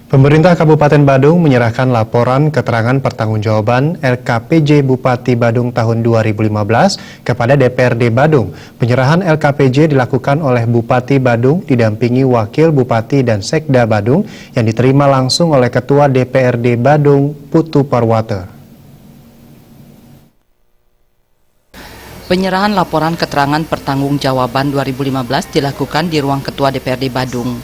Pemerintah Kabupaten Badung menyerahkan laporan keterangan pertanggungjawaban LKPJ Bupati Badung tahun 2015 kepada DPRD Badung. Penyerahan LKPJ dilakukan oleh Bupati Badung didampingi Wakil Bupati dan Sekda Badung yang diterima langsung oleh Ketua DPRD Badung, Putu Parwata. Penyerahan laporan keterangan pertanggungjawaban 2015 dilakukan di ruang Ketua DPRD Badung.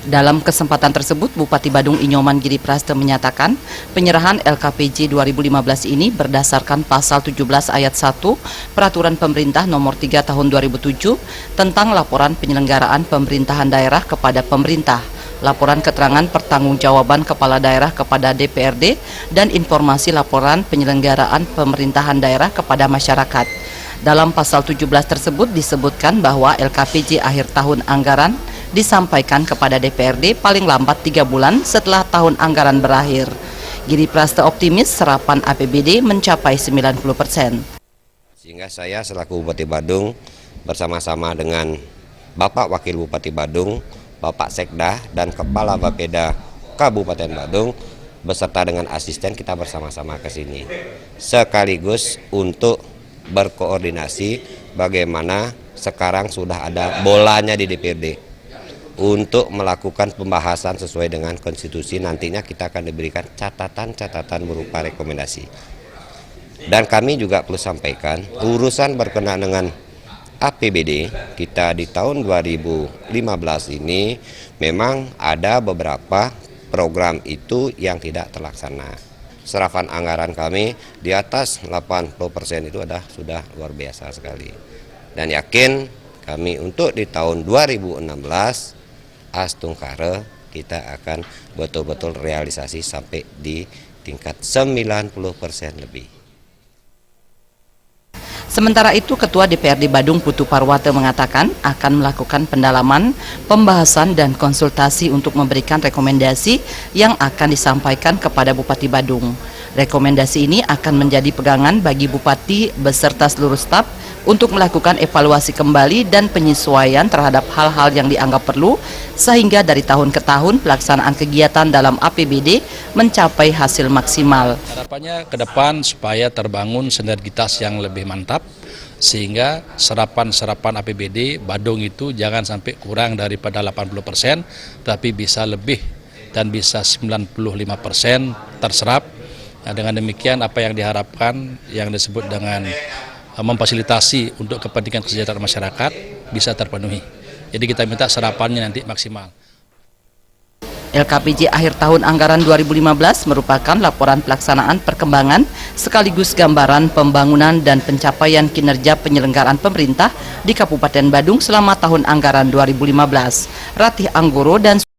Dalam kesempatan tersebut, Bupati Badung Inyoman Giri Praste menyatakan penyerahan LKPJ 2015 ini berdasarkan pasal 17 ayat 1 Peraturan Pemerintah Nomor 3 Tahun 2007 tentang laporan penyelenggaraan pemerintahan daerah kepada pemerintah, laporan keterangan pertanggungjawaban kepala daerah kepada DPRD, dan informasi laporan penyelenggaraan pemerintahan daerah kepada masyarakat. Dalam pasal 17 tersebut disebutkan bahwa LKPJ akhir tahun anggaran disampaikan kepada DPRD paling lambat 3 bulan setelah tahun anggaran berakhir. Giri Praste optimis serapan APBD mencapai 90%. Sehingga saya selaku Bupati Badung bersama-sama dengan Bapak Wakil Bupati Badung, Bapak Sekda, dan Kepala Bapeda Kabupaten Badung beserta dengan asisten kita bersama-sama ke sini. Sekaligus untuk berkoordinasi bagaimana sekarang sudah ada bolanya di DPRD untuk melakukan pembahasan sesuai dengan konstitusi. Nantinya kita akan diberikan catatan-catatan berupa rekomendasi. Dan kami juga perlu sampaikan urusan berkenaan dengan APBD kita di tahun 2015 ini memang ada beberapa program itu yang tidak terlaksana. Serapan anggaran kami di atas 80% itu sudah luar biasa sekali. Dan yakin kami untuk di tahun 2016 Astungkare kita akan betul-betul realisasi sampai di tingkat 90% lebih. Sementara itu, Ketua DPRD Badung Putu Parwata mengatakan akan melakukan pendalaman, pembahasan, dan konsultasi untuk memberikan rekomendasi yang akan disampaikan kepada Bupati Badung. Rekomendasi ini akan menjadi pegangan bagi Bupati beserta seluruh staf untuk melakukan evaluasi kembali dan penyesuaian terhadap hal-hal yang dianggap perlu, sehingga dari tahun ke tahun pelaksanaan kegiatan dalam APBD mencapai hasil maksimal. Harapannya ke depan supaya terbangun sinergitas yang lebih mantap, sehingga serapan APBD Badung itu jangan sampai kurang daripada 80%, tapi bisa lebih dan bisa 95% terserap. Nah, dengan demikian apa yang diharapkan yang disebut dengan memfasilitasi untuk kepentingan kesejahteraan masyarakat bisa terpenuhi. Jadi kita minta serapannya nanti maksimal. LKPJ akhir tahun anggaran 2015 merupakan laporan pelaksanaan perkembangan sekaligus gambaran pembangunan dan pencapaian kinerja penyelenggaraan pemerintah di Kabupaten Badung selama tahun anggaran 2015. Ratih Anggoro dan